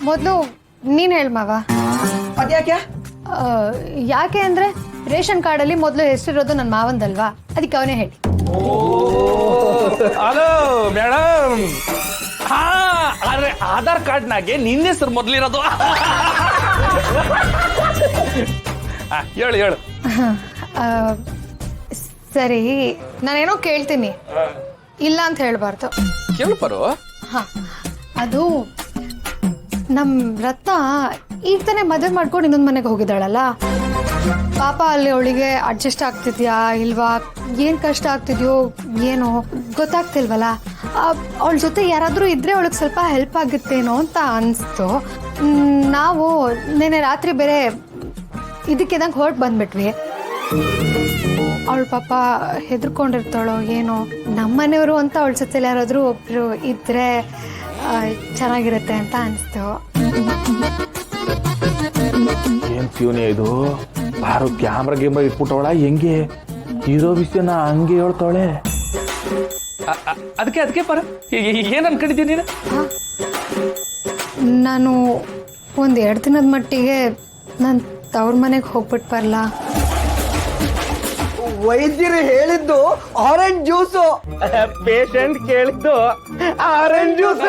ಮೊದಲು ನೀನು ಹೇಳು ಮಾವ. ಅದ್ಯಾಕೆ? ಯಾಕೆ ಅಂದರೆ ರೇಷನ್ ಕಾರ್ಡಲ್ಲಿ ಮೊದಲು ಹೆಸರಿರೋದು ನನ್ನ ಮಾವಂದಲ್ವಾ, ಅದಕ್ಕೆ ಅವನೇ ಹೇಳಿ. Hello madam. ಹಾ, ಆದ್ರೆ ಆಧಾರ್ ಕಾರ್ಡ್ನಾಗೆ ನಿನ್ನ ಹೆಸರು ಮೊದಲಿರೋದು. ಹೇಳು ಹೇಳು. ಸರಿ, ನಾನೇನೋ ಕೇಳ್ತೀನಿ, ಇಲ್ಲ ಅಂತ ಹೇಳ್ಬಾರ್ದು. ಕೇಳ್ಬಾರು. ಹಾ, ಅದು ನಮ್ಮ ರತ್ನ ಈಗ ತಾನೇ ಮದುವೆ ಮಾಡ್ಕೊಂಡು ಇನ್ನೊಂದು ಮನೆಗೆ ಹೋಗಿದ್ದಾಳಲ್ಲ, ಪಾಪ ಅಲ್ಲಿ ಅವಳಿಗೆ ಅಡ್ಜಸ್ಟ್ ಆಗ್ತಿದ್ಯಾ ಇಲ್ವಾ, ಏನು ಕಷ್ಟ ಆಗ್ತಿದ್ಯೋ ಏನೋ ಗೊತ್ತಾಗ್ತಿಲ್ವಲ್ಲ. ಅವಳ ಜೊತೆ ಯಾರಾದರೂ ಇದ್ರೆ ಅವಳಿಗೆ ಸ್ವಲ್ಪ ಹೆಲ್ಪ್ ಆಗುತ್ತೇನೋ ಅಂತ ಅನಿಸ್ತು. ನಾವು ನೆನ್ನೆ ರಾತ್ರಿ ಬೇರೆ ಇದಕ್ಕೆದಂಗೆ ಹೊರಟು ಬಂದ್ಬಿಟ್ವಿ. ಅವಳ ಪಾಪ ಹೆದರ್ಕೊಂಡಿರ್ತಾಳೋ ಏನೋ, ನಮ್ಮನೆಯವರು ಅಂತ ಅವಳ ಜೊತೆ ಯಾರಾದರೂ ಒಬ್ರು ಇದ್ರೆ ಚೆನ್ನಾಗಿರುತ್ತೆ ಅಂತ ಅನಿಸ್ತು. ಏನ್ ಪ್ಯೂನಿ ಇದು? ಬಾರು ಕ್ಯಾಮ್ರಾ ಗೇಮ್ರಾ ಇಟ್ಬಿಟ್ಟವಳ, ಹೆಂಗೆ ಇರೋ ವಿಷಯನ ಹಂಗೆ ಹೇಳ್ತಾವಳೆ. ಅದಕ್ಕೆ ಪರ ಏನ್ ಅನ್ಕೊಂಡಿದ್ದೀನಿ ನೀನು? ನಾನು ಒಂದು 2 ದಿನದ ಮಟ್ಟಿಗೆ ನಾನು ತವ್ರ ಮನೆಗೆ ಹೋಗ್ಬಿಟ್ಟು ಬರಲ್ಲ. ವೈದ್ಯರು ಹೇಳಿದ್ದು ಆರೆಂಜ್ ಜ್ಯೂಸು, ಪೇಷಂಟ್ ಕೇಳಿದ್ದು ಆರೆಂಜ್ ಜ್ಯೂಸ್.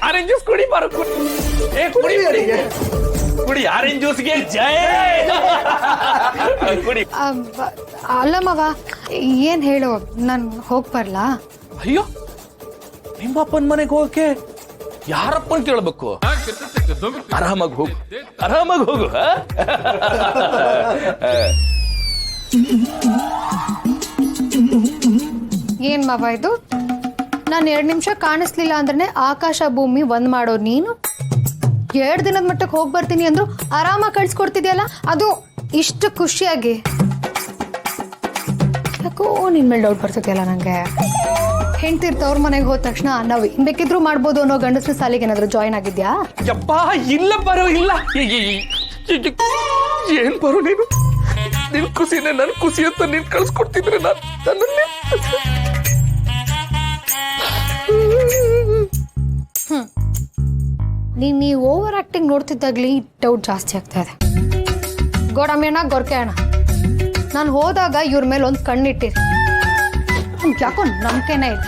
ಆರೆಂಜ್ ಜ್ಯೂಸ್ ಕುಡಿ ಬಾರು. ಕುಡಿ ಆರೆಂಜ್ ಜ್ಯೂಸ್ಗೆ ಜೈ. ಕುಡಿ. ಅಲ್ಲ ಮಾವ, ಏನು ಹೇಳು, ನಾನು ಹೋಗಿ ಬರಲಾ? ಅಯ್ಯೋ, ನಿಮ್ಮಪ್ಪನ ಮನೆಗೆ ಹೋಗಕ್ಕೆ ಯಾರಪ್ಪನ್ ಕೇಳ್ಬೇಕು? ಆರಾಮಾಗಿ ಹೋಗು, ಆರಾಮಾಗಿ ಹೋಗು. ಏನ್ ಮಾವ ಇದು? ನಾನು 2 ನಿಮಿಷ ಕಾಣಿಸ್ಲಿಲ್ಲ ಅಂದ್ರೆ ಆಕಾಶ ಭೂಮಿ ಒಂದ್ ಮಾಡೋ ನೀನು 2 ದಿನದ ಮಟ್ಟಕ್ಕೆ ಹೋಗಿ ಬರ್ತೀನಿ ಅಂದ್ರು ಆರಾಮಾಗಿ ಕಳ್ಸಿಕೊಡ್ತಿದ್ಯಲ್ಲ, ಅದು ಇಷ್ಟು ಖುಷಿಯಾಗಿ. ಯಾಕೋ ನಿನ್ ಮೇಲೆ ಡೌಟ್ ಬರ್ತಿದ್ಯಲ್ಲ ನಂಗೆ. ಹೆಂಡ್ತಿರ್ತವ್ರ ಮನೆಗೆ ಹೋದ ತಕ್ಷಣ ನಾವು ಏನ್ ಬೇಕಿದ್ರು ಮಾಡ್ಬೋದು ಅನ್ನೋ ಗಂಡಸ್ರ ಸಾಲಿಗೆ ಏನಾದ್ರು ಜಾಯಿನ್ ಆಗಿದ್ಯಾ? ಯಪ್ಪ, ಇಲ್ಲ ಬರೋ ಇಲ್ಲ. ಏನ್ ಬರೋ ನೀನು? ನಿನ್ ಖುಷಿನೇ ನನ್ ಖುಷಿ ಅಂತ ನೀನ್ ಕಳ್ಸ್ಕೊಡ್ತಿದ್ರೆ ನನ್ನಲ್ಲಿ. ನೀನ್ ಈ ಓವರ್ ಆಕ್ಟಿಂಗ್ ನೋಡ್ತಿದ್ದಾಗ್ಲಿ ಡೌಟ್ ಜಾಸ್ತಿ ಆಗ್ತಾ ಇದೆ. ಗೋಡಮ್ಯಣ್ಣ, ಗೊರ್ಕೆ ಅಣ್ಣ, ನಾನು ಹೋದಾಗ ಇವ್ರ ಮೇಲೆ ಒಂದು ಕಣ್ಣಿಟ್ಟಿರಿ. ಯಾಕೋ ನಂಬಿಕೆನೇ ಇಲ್ಲ.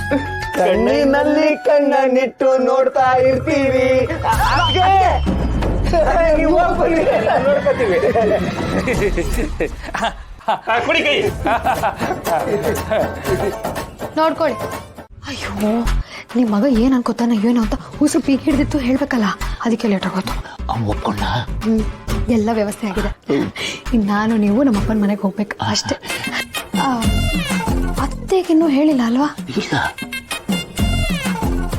ಕಣ್ಣಿನಲ್ಲಿ ಕಣ್ಣನ್ನಿಟ್ಟು ನೋಡ್ತಾ ಇರ್ತೀವಿ, ನೋಡ್ಕೊತೀವಿ. ಕುಡಿ ಕೈ. ನೋಡ್ಕೊಳ್ಳಿ. ಅಯ್ಯೋ, ನಿಮ್ಮ ಮಗ ಏನ್ ಅನ್ಕೋತಾನ ಏನೋ ಅಂತ ಉಸು ಪೀಕ್ ಹಿಡ್ದಿತ್ತು ಹೇಳ್ಬೇಕಲ್ಲ, ಅದಕ್ಕೆ ಲೇಟ್ ಆಗೋತು. ಒಪ್ಕೊಂಡ? ಎಲ್ಲ ವ್ಯವಸ್ಥೆ ಆಗಿದೆ. ನಾನು ನೀವು ನಮ್ಮ ಅಪ್ಪನ ಮನೆಗೆ ಹೋಗ್ಬೇಕು ಅಷ್ಟೇ. ಅತ್ತೆಗಿನ್ನೂ ಹೇಳಿಲ್ಲ ಅಲ್ವಾ?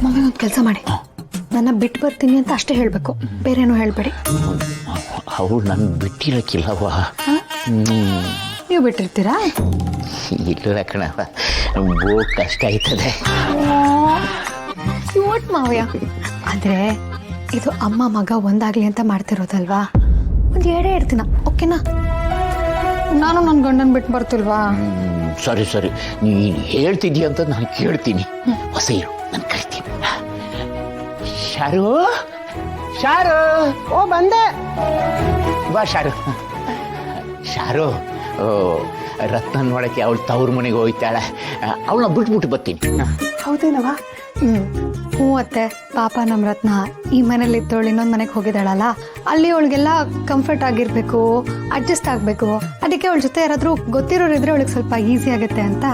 ಮಮ್ಮಿ ಒಂದು ಕೆಲಸ ಮಾಡಿ, ನನ್ನ ಬಿಟ್ಟು ಬರ್ತೀನಿ ಅಂತ ಅಷ್ಟೇ ಹೇಳ್ಬೇಕು, ಬೇರೇನೂ ಹೇಳ್ಬೇಡಿ. ಅವಳು ನನ್ ಬಿಟ್ಟಿರಕ್ಕಿಲ್ಲವಾ? ನೀವು ಬಿಟ್ಟಿರ್ತೀರಾ? ಇಲ್ಲ ಕಣವ, ಬೋ ಕಷ್ಟ ಆಯ್ತದೆ. ಕ್ಯೂಟ್ ಮಾವಯ್ಯ. ಆದ್ರೆ ಇದು ಅಮ್ಮ ಮಗ ಒಂದಾಗ್ಲಿ ಅಂತ ಮಾಡ್ತಿರೋದಲ್ವಾ, ಒಂದು 2 ದಿನ ಓಕೆನಾ? ನಾನು ನನ್ನ ಗಂಡನ್ ಬಿಟ್ಟು ಬರ್ತಿಲ್ವಾ? ಸರಿ, ನೀನು ಹೇಳ್ತಿದ್ದೀಯ ಅಂತ ನಾನು ಕೇಳ್ತೀನಿ. ಹೊಸ ಇರು, ನಾನು ಕರಿತೀನಿ. ಶಾರು, ಓ ಬಂದೆ. ಬಾ ಶಾರು. ರತ್ನ ನೋಡಕ್ಕೆ ಅವಳು ತವ್ರ ಮನೆಗೆ ಹೋಗ್ತಾಳೆ, ಅವಳನ್ನ ಬಿಟ್ಬಿಟ್ಟು ಬರ್ತೀನಿ. ಹೌದೇನವ? ಹ್ಞೂ ಅತ್ತೆ. ಪಾಪ ನಮ್ಮ ರತ್ನ ಈ ಮನೇಲಿ ಇದ್ದವಳು ಇನ್ನೊಂದು ಮನೆಗೆ ಹೋಗಿದ್ದಾಳಲ್ಲ, ಅಲ್ಲಿ ಅವಳಿಗೆಲ್ಲ ಕಂಫರ್ಟ್ ಆಗಿರ್ಬೇಕು, ಅಡ್ಜಸ್ಟ್ ಆಗಬೇಕು. ಅದಕ್ಕೆ ಅವಳ ಜೊತೆ ಯಾರಾದರೂ ಗೊತ್ತಿರೋರು ಇದ್ರೆ ಅವಳಿಗೆ ಸ್ವಲ್ಪ ಈಸಿ ಆಗುತ್ತೆ ಅಂತ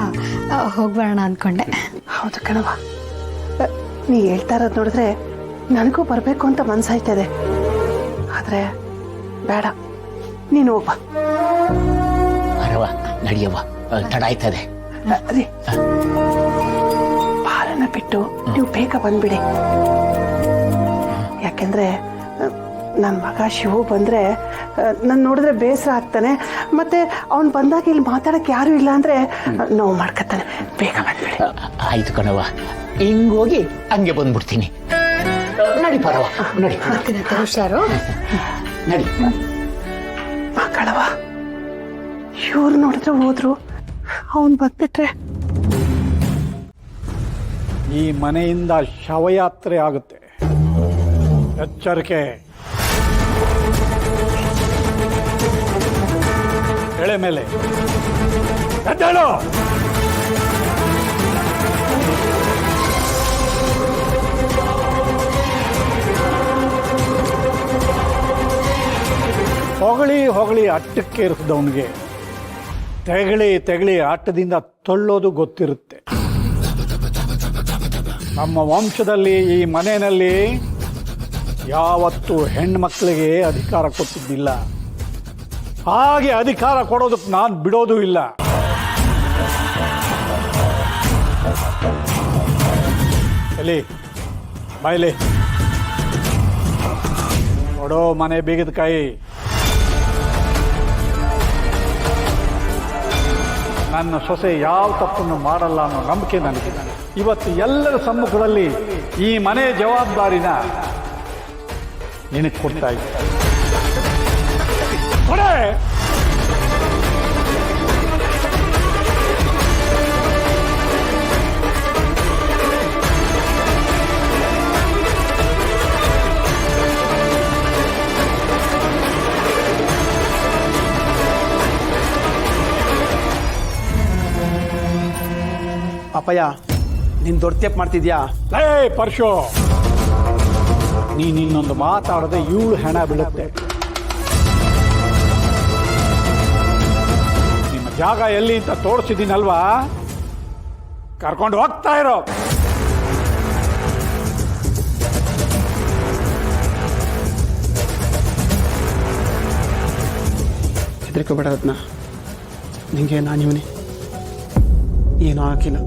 ಹೋಗ್ಬರೋಣ ಅಂದ್ಕೊಂಡೆ. ಹೌದು ಕಣವ, ನೀ ಹೇಳ್ತಾ ಇರೋದು ನೋಡಿದ್ರೆ ನನಗೂ ಬರಬೇಕು ಅಂತ ಮನ್ಸಾಯ್ತದೆ. ಆದ್ರೆ ಬೇಡ, ನೀನು ಹೋಗ್ಬ. ಬರವ, ನಡಿಯವ್ವ, ತಡ ಆಯ್ತದೆ. ರೀ, ಬಾಲನ ಬಿಟ್ಟು ನೀವು ಬೇಗ ಬಂದ್ಬಿಡಿ. ಯಾಕೆಂದ್ರೆ ನನ್ನ ಮಗ ಶಿವು ಬಂದ್ರೆ ನಾನು ನೋಡಿದ್ರೆ ಬೇಸರ ಆಗ್ತಾನೆ, ಮತ್ತೆ ಅವ್ನು ಬಂದಾಗ ಇಲ್ಲಿ ಮಾತಾಡಕ್ಕೆ ಯಾರು ಇಲ್ಲ ಅಂದ್ರೆ ನೋವು ಮಾಡ್ಕೊತಾನೆ. ಬೇಗ ಬಂದ್ಬಿಡಿ. ಆಯ್ತು ಕಣವ, ಹಿಂಗೋಗಿ ಹಂಗೆ ಬಂದ್ಬಿಡ್ತೀನಿ. ನಡಿ ಪರವ, ನಡಿ. ಹುಷಾರು, ನಡಿ. ಮಕ್ಕಳವ, ಇವ್ರು ನೋಡಿದ್ರೆ ಹೋದ್ರು, ಅವನು ಬಂದ್ಬಿಟ್ರೆ ಈ ಮನೆಯಿಂದ ಶವಯಾತ್ರೆ ಆಗುತ್ತೆ. ಎಚ್ಚರಿಕೆ. ಎಳೆ ಮೇಲೆ ಎದ್ದೇಳು. ಹೊಗಳಿ ಹೊಗಳಿ ಅಟ್ಟಕ್ಕೇರಿಸಿದವನಿಗೆ ತೆಗಳಿ ತೆಗಳಿ ಆಟದಿಂದ ತಳ್ಳೋದು ಗೊತ್ತಿರುತ್ತೆ. ನಮ್ಮ ವಂಶದಲ್ಲಿ ಈ ಮನೆಯಲ್ಲಿ ಯಾವತ್ತೂ ಹೆಣ್ಮಕ್ಳಿಗೆ ಅಧಿಕಾರ ಕೊಟ್ಟಿದ್ದಿಲ್ಲ. ಹಾಗೆ ಅಧಿಕಾರ ಕೊಡೋದಕ್ಕೆ ನಾನು ಬಿಡೋದು ಇಲ್ಲ. ಎಲ್ಲಿ ಬಾಯ್ಲಿ ಕೊಡೋ ಮನೆ ಬೀಗದ ಕೈ. ನನ್ನ ಸೊಸೆ ಯಾವ ತಪ್ಪನ್ನು ಮಾಡಲ್ಲ ಅನ್ನೋ ನಂಬಿಕೆ ನನಗೆ. ಇವತ್ತು ಎಲ್ಲರ ಸಮ್ಮುಖದಲ್ಲಿ ಈ ಮನೆ ಜವಾಬ್ದಾರಿನ ನಿನಗೆ ಕೊಡ್ತಾ ಇದ್ದೆ. ಕೊಡೆ. ಅಪ್ಪಯ್ಯ, ನೀನ್ ದೊಡ್ಡ ತಪ್ಪು ಮಾಡ್ತಿದ್ಯಾ? ಲೇ ಪರಶು, ನೀನು ಇನ್ನೊಂದು ಮಾತಾಡದೆ ಇವಳು ಹೆಣ ಬೀಳುತ್ತೆ. ನಿಮ್ಮ ಜಾಗ ಎಲ್ಲಿ ಅಂತ ತೋರಿಸಿದ್ದೀನಲ್ವಾ, ಕರ್ಕೊಂಡು ಹೋಗ್ತಾ ಇರೋ. ಹೆದರಿಕೋಬೇಡ ರತ್ನ, ನಿಂಗೆ ನಾನಿವನೇ, ಏನೂ ಆಗಿಲ್ಲ.